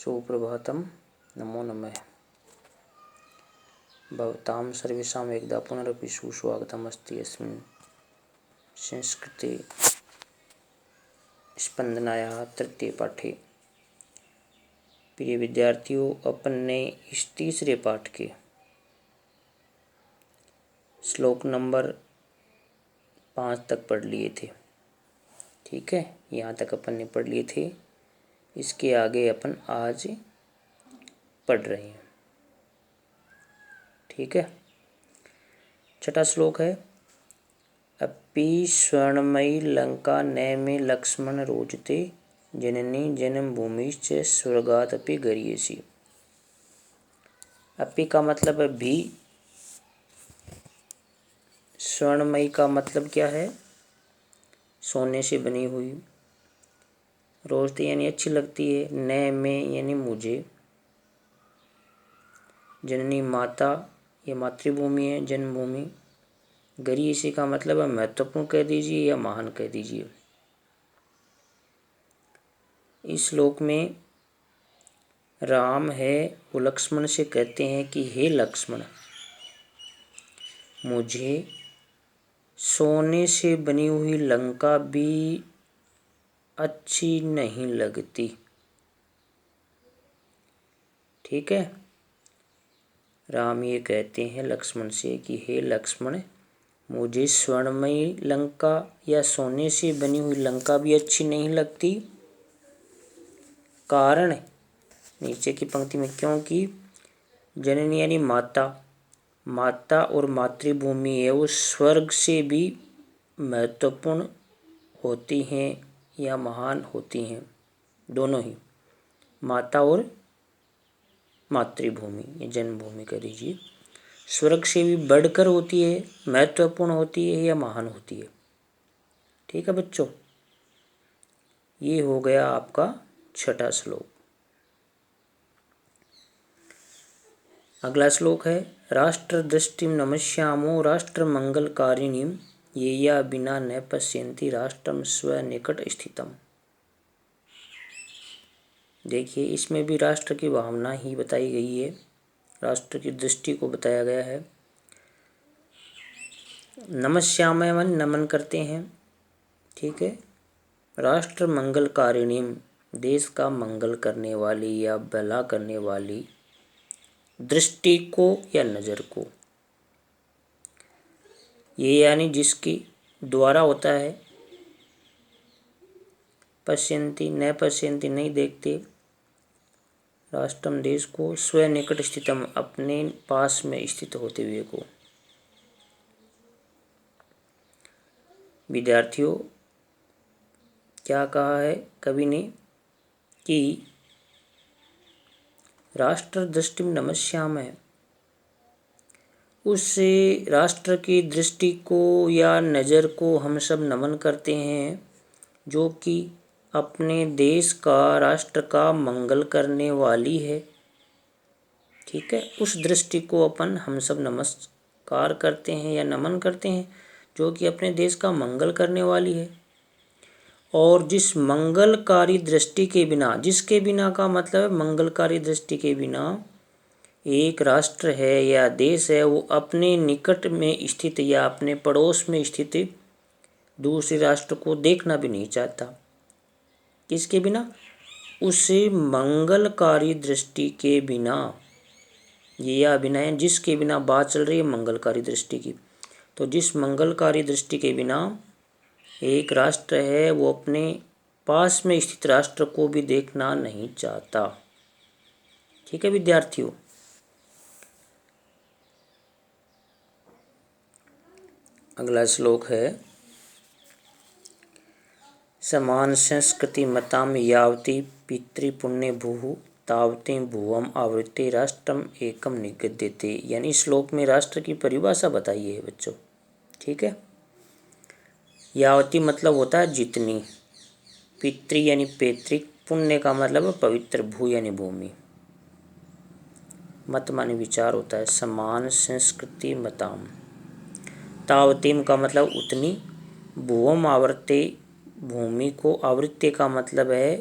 सुप्रभातं नमो नमः। भवतां सर्वेषाम् एकदा पुनरपि सुस्वागतमस्ति अस्मिन् संस्कृते स्पंदनायाः तृतीय पाठे। प्रिय विद्यार्थियों, अपन ने इस तीसरे पाठ के श्लोक नंबर 5 तक पढ़ लिए थे। ठीक है, यहाँ तक अपन ने पढ़ लिए थे। इसके आगे अपन आज पढ़ रहे हैं। ठीक है, छठा श्लोक है, अपि स्वर्णमयी लंका नैमे लक्ष्मण रोचते जननी जन्मभूमिश्च स्वर्गादपि गरीयसी। अपि का मतलब है भी। स्वर्णमयी का मतलब क्या है? सोने से बनी हुई। रोचते यानी अच्छी लगती है। नय में यानी मुझे। जननी माता, ये मातृभूमि है, जन्मभूमि। गरीयसी का मतलब है महत्वपूर्ण कह दीजिए या महान कह दीजिए। इस श्लोक में राम है वो लक्ष्मण से कहते हैं कि हे लक्ष्मण, मुझे सोने से बनी हुई लंका भी अच्छी नहीं लगती। ठीक है, राम ये कहते हैं लक्ष्मण से कि हे लक्ष्मण, मुझे स्वर्णमयी लंका या सोने से बनी हुई लंका भी अच्छी नहीं लगती। कारण नीचे की पंक्ति में, क्योंकि जननी यानी माता, माता और मातृभूमि है वो स्वर्ग से भी महत्वपूर्ण होती हैं या महान होती हैं। दोनों ही, माता और मातृभूमि, ये जन्मभूमि कह दीजिए, स्वर्ग से भी बढ़कर होती है, महत्वपूर्ण होती है या महान होती है। ठीक है बच्चों, ये हो गया आपका छठा श्लोक। अगला श्लोक है, राष्ट्र दृष्टिम नमस्यामो राष्ट्र मंगलकारिणीम ये या बिना न पश्यन्ति राष्ट्रम स्व निकट स्थितम। देखिए, इसमें भी राष्ट्र की भावना ही बताई गई है, राष्ट्र की दृष्टि को बताया गया है। नमस्यामय मन नमन करते हैं। ठीक है, राष्ट्र मंगलकारिणीम देश का मंगल करने वाली या भला करने वाली दृष्टि को या नज़र को। ये यानी जिसकी द्वारा होता है। पश्यन्ति न पश्यन्ति नहीं देखते, राष्ट्रम देश को, स्व निकट स्थितम अपने पास में स्थित होते हुए को। विद्यार्थियों, क्या कहा है कवि ने कि राष्ट्र दृष्टि नमस्याम है, उस राष्ट्र की दृष्टि को या नज़र को हम सब नमन करते हैं जो कि अपने देश का, राष्ट्र का मंगल करने वाली है। ठीक है, उस दृष्टि को अपन हम सब नमस्कार करते हैं या नमन करते हैं जो कि अपने देश का मंगल करने वाली है। और जिस मंगलकारी दृष्टि के बिना, जिसके बिना का मतलब है मंगलकारी दृष्टि के बिना एक राष्ट्र है या देश है वो अपने निकट में स्थित या अपने पड़ोस में स्थित दूसरे राष्ट्र को देखना भी नहीं चाहता। किसके बिना? उसे मंगलकारी दृष्टि के बिना। ये या बिना है, जिसके बिना बात चल रही है मंगलकारी दृष्टि की। तो जिस मंगलकारी दृष्टि के बिना एक राष्ट्र है वो अपने पास में स्थित राष्ट्र को भी देखना नहीं चाहता। ठीक है विद्यार्थियों, अगला श्लोक है, समान संस्कृति मताम यावती पितृपुण्य भूः तावते भुवम आवृत्ते राष्ट्रम एकम निगद्यते। यानी श्लोक में राष्ट्र की परिभाषा बताई है बच्चों। ठीक है, यावती मतलब होता है जितनी, पितृ यानी पैतृक, पुण्य का मतलब है पवित्र, भू यानी भूमि, मत माने विचार होता है। समान संस्कृति मताम, तावतीम का मतलब उतनी, भुवम आवृत्ते भूमि को, आवृत्ते का मतलब है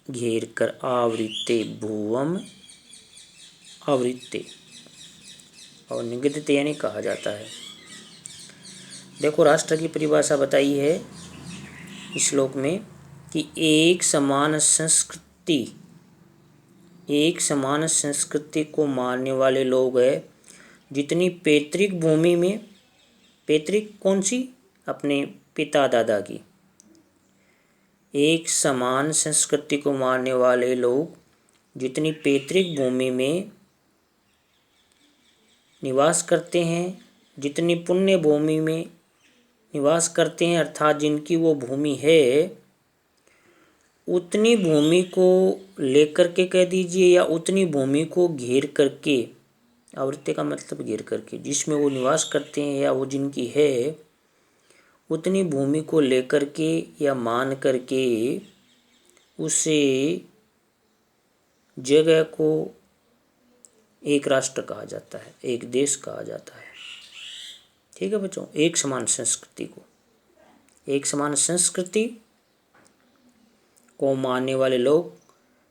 घेर कर आवृत्ते भुवम आवृत्ते और निगद्यते यानी कहा जाता है। देखो राष्ट्र की परिभाषा बताई है इस श्लोक में कि एक समान संस्कृति को मानने वाले लोग हैं। जितनी पैतृक भूमि में, पैतृक कौन सी, अपने पिता दादा की, एक समान संस्कृति को मानने वाले लोग जितनी पैतृक भूमि में निवास करते हैं, जितनी पुण्य भूमि में निवास करते हैं, अर्थात जिनकी वो भूमि है, उतनी भूमि को लेकर के कह दीजिए या उतनी भूमि को घेर करके, आवृत्ति का मतलब घेर करके, जिसमें वो निवास करते हैं या वो जिनकी है, उतनी भूमि को लेकर के या मान करके उसे जगह को एक राष्ट्र कहा जाता है, एक देश कहा जाता है। ठीक है बच्चों, एक समान संस्कृति को, एक समान संस्कृति को मानने वाले लोग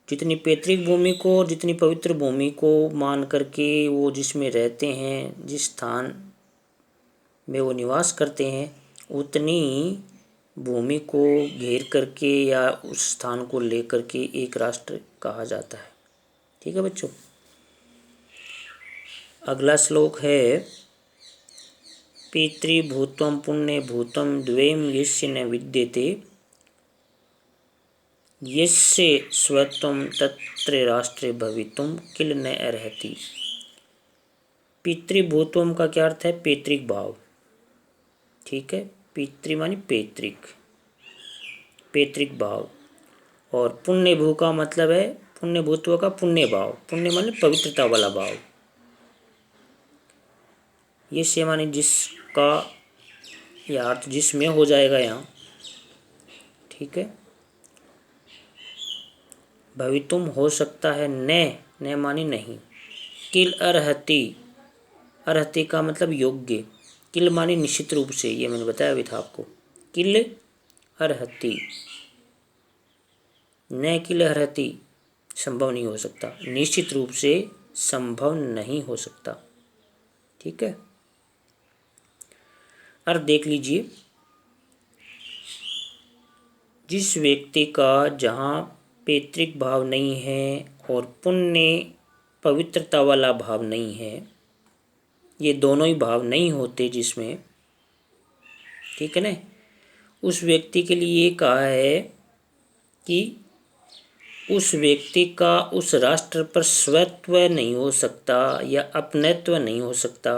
जितनी पैतृक भूमि को और जितनी पवित्र भूमि को मान करके वो जिसमें रहते हैं, जिस स्थान में वो निवास करते हैं, उतनी भूमि को घेर करके या उस स्थान को लेकर के एक राष्ट्र कहा जाता है। ठीक है बच्चों, अगला श्लोक है पितृभूतम पुण्यभूतम द्वयम यस्य न विद्यते यस्य स्वत्वं तत्र राष्ट्रे भवितुम किल न अर्हति। पितृभूतम का क्या अर्थ है? पैतृक भाव। ठीक है, पितृ मानी पैतृक, पैतृक भाव। और पुण्यभू का मतलब है, पुण्यभूत्व का पुण्य भाव, पुण्य माने पवित्रता वाला भाव। ये से माने जिसका या अर्थ जिसमें हो जाएगा यहाँ। ठीक है, भवितुम हो सकता है, न मानी नहीं। किल अर्हति, अर्हति का मतलब योग्य। किल मानी निश्चित रूप से, ये मैंने बताया भी था आपको। किल अर्हति, न किल अर्हति संभव नहीं हो सकता, निश्चित रूप से संभव नहीं हो सकता। ठीक है, अर्थ देख लीजिए। जिस व्यक्ति का जहाँ पैतृक भाव नहीं है और पुण्य पवित्रता वाला भाव नहीं है, ये दोनों ही भाव नहीं होते जिसमें, ठीक है ना, उस व्यक्ति के लिए ये कहा है कि उस व्यक्ति का उस राष्ट्र पर स्वत्व नहीं हो सकता या अपनत्व नहीं हो सकता।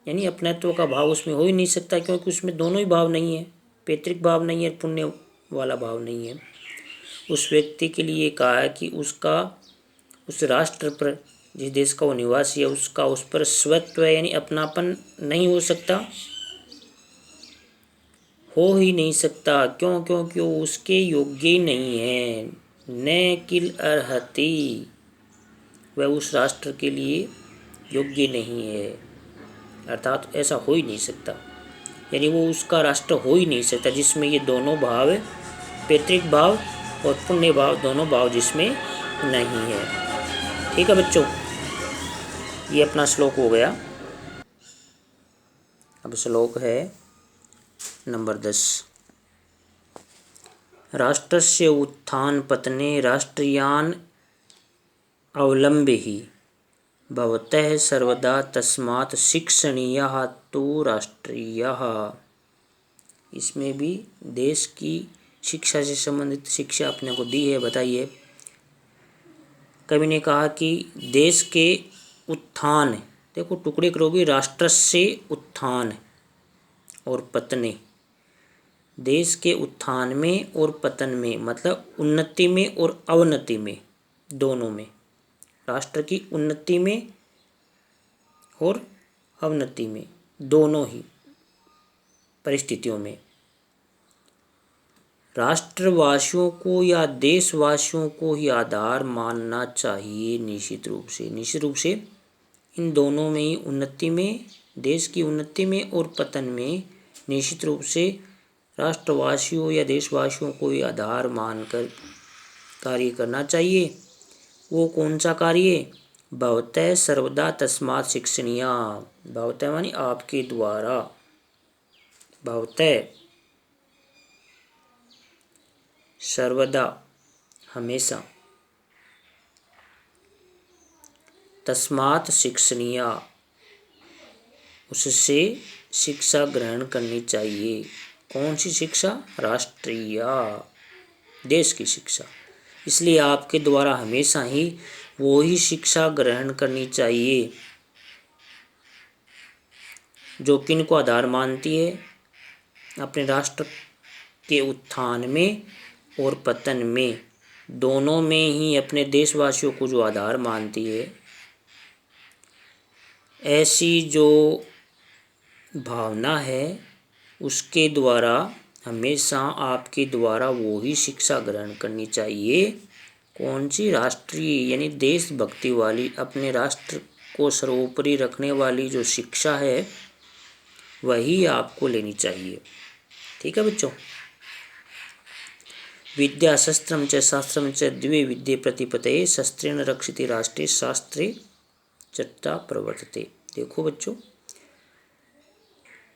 यानी अपनत्व का भाव उसमें हो ही नहीं सकता, क्योंकि उसमें दोनों ही भाव नहीं है, पैतृक भाव नहीं है, पुण्य वाला भाव नहीं है। उस व्यक्ति के लिए कहा है कि उसका उस राष्ट्र पर, जिस देश का वो निवासी है, उसका उस पर स्वत्व यानी अपनापन नहीं हो सकता, हो ही नहीं सकता। क्यों? क्योंकि वो उसके योग्य ही नहीं है। न किल अर्हति, वह उस राष्ट्र के लिए योग्य नहीं है, अर्थात ऐसा हो ही नहीं सकता। यानी वो उसका राष्ट्र हो ही नहीं सकता जिसमें ये दोनों भाव, पैतृक भाव और पुण्य भाव, दोनों भाव जिसमें नहीं है। ठीक है बच्चों, ये अपना श्लोक हो गया। अब श्लोक है नंबर 10। राष्ट्रस्य उत्थान पतने राष्ट्रियान अवलंबे भवतः सर्वदा तस्मात् शिक्षणीयः तु राष्ट्रीयः। इसमें भी देश की शिक्षा से संबंधित शिक्षा अपने को दी है। बताइए, कवि ने कहा कि देश के उत्थान, देखो टुकड़े करोगे, राष्ट्र से उत्थान और पतने, देश के उत्थान में और पतन में, मतलब उन्नति में और अवनति में, दोनों में, राष्ट्र की उन्नति में और अवनति में, दोनों ही परिस्थितियों में राष्ट्रवासियों को या देशवासियों को ही आधार मानना चाहिए। निश्चित रूप से, निश्चित रूप से इन दोनों में ही, उन्नति में, देश की उन्नति में और पतन में, निश्चित रूप से राष्ट्रवासियों या देशवासियों को ही आधार मानकर कार्य करना चाहिए। वो कौन सा कार्य? भवतः सर्वदा तस्मात् शिक्षणीया। भवतः मानी आपके द्वारा, भवतः सर्वदा हमेशा, तस्मात् शिक्षणीया उससे शिक्षा ग्रहण करनी चाहिए। कौन सी शिक्षा? राष्ट्रीय, देश की शिक्षा। इसलिए आपके द्वारा हमेशा ही वो ही शिक्षा ग्रहण करनी चाहिए जो किन को आधार मानती है? अपने राष्ट्र के उत्थान में और पतन में, दोनों में ही अपने देशवासियों को जो आधार मानती है, ऐसी जो भावना है उसके द्वारा हमेशा आपके द्वारा वो ही शिक्षा ग्रहण करनी चाहिए। कौन सी? राष्ट्रीय, यानी देशभक्ति वाली, अपने राष्ट्र को सर्वोपरि रखने वाली जो शिक्षा है वही आपको लेनी चाहिए। ठीक है बच्चों। विद्या शस्त्रम च शास्त्रम च द्वे विद्ये प्रतिपतये शस्त्रेण रक्षिते राष्ट्रे शास्त्रे चर्चा प्रवर्तते। देखो बच्चों,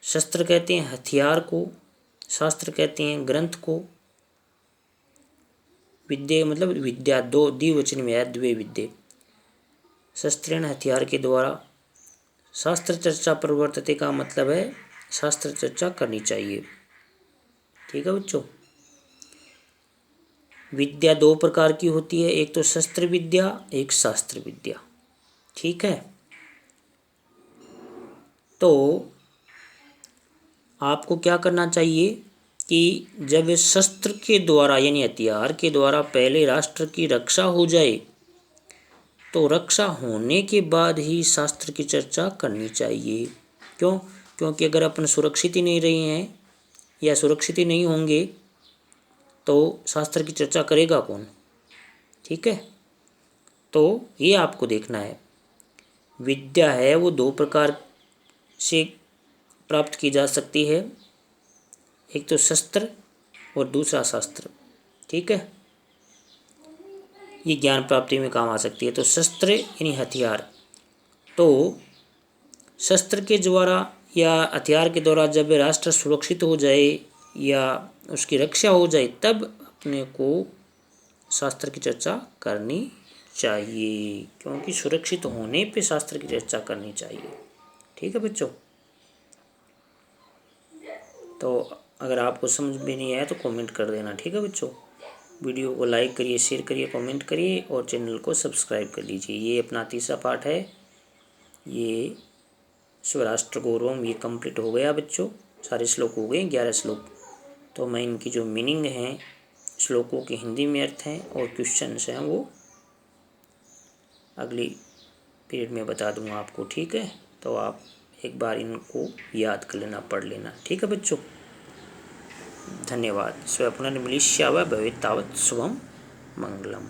शस्त्र कहते हैं हथियार को, शास्त्र कहते हैं ग्रंथ को, विद्या मतलब विद्या दो द्विवचन में है, द्वे विद्ये। शस्त्रेण हथियार के द्वारा, शास्त्र चर्चा प्रवर्तते का मतलब है शास्त्र चर्चा करनी चाहिए। ठीक है बच्चों। विद्या दो प्रकार की होती है, एक तो शस्त्र विद्या, एक शास्त्र विद्या। ठीक है। तो आपको क्या करना चाहिए कि जब शस्त्र के द्वारा यानी हथियार के द्वारा पहले राष्ट्र की रक्षा हो जाए तो रक्षा होने के बाद ही शास्त्र की चर्चा करनी चाहिए। क्यों? क्योंकि अगर अपन सुरक्षित ही नहीं रहे हैं या सुरक्षित ही नहीं होंगे तो शास्त्र की चर्चा करेगा कौन? ठीक है। तो ये आपको देखना है, विद्या है वो दो प्रकार से प्राप्त की जा सकती है, एक तो शस्त्र और दूसरा शास्त्र। ठीक है। ये ज्ञान प्राप्ति में काम आ सकती है। तो शस्त्र यानी हथियार, तो शस्त्र के द्वारा या हथियार के द्वारा जब राष्ट्र सुरक्षित हो जाए या उसकी रक्षा हो जाए तब अपने को शास्त्र की चर्चा करनी चाहिए, क्योंकि सुरक्षित होने पे शास्त्र की चर्चा करनी चाहिए। ठीक है बच्चों। तो अगर आपको समझ में नहीं आया तो कमेंट कर देना। ठीक है बच्चों। वीडियो को लाइक करिए, शेयर करिए, कमेंट करिए और चैनल को सब्सक्राइब कर लीजिए। ये अपना तीसरा पार्ट है, ये स्वराष्ट्र गौरवम, ये कंप्लीट हो गया बच्चों। सारे श्लोक हो गए, 11 श्लोक। तो मैं इनकी जो मीनिंग हैं, श्लोकों के हिंदी में अर्थ हैं और क्वेश्चंस हैं वो अगली पीरियड में बता दूंगा आपको। ठीक है। तो आप एक बार इनको याद कर लेना, पढ़ लेना। ठीक है बच्चों। धन्यवाद। स्वपुनर्मिलिष्यावः भवेत् तावत् शुभम मंगलम।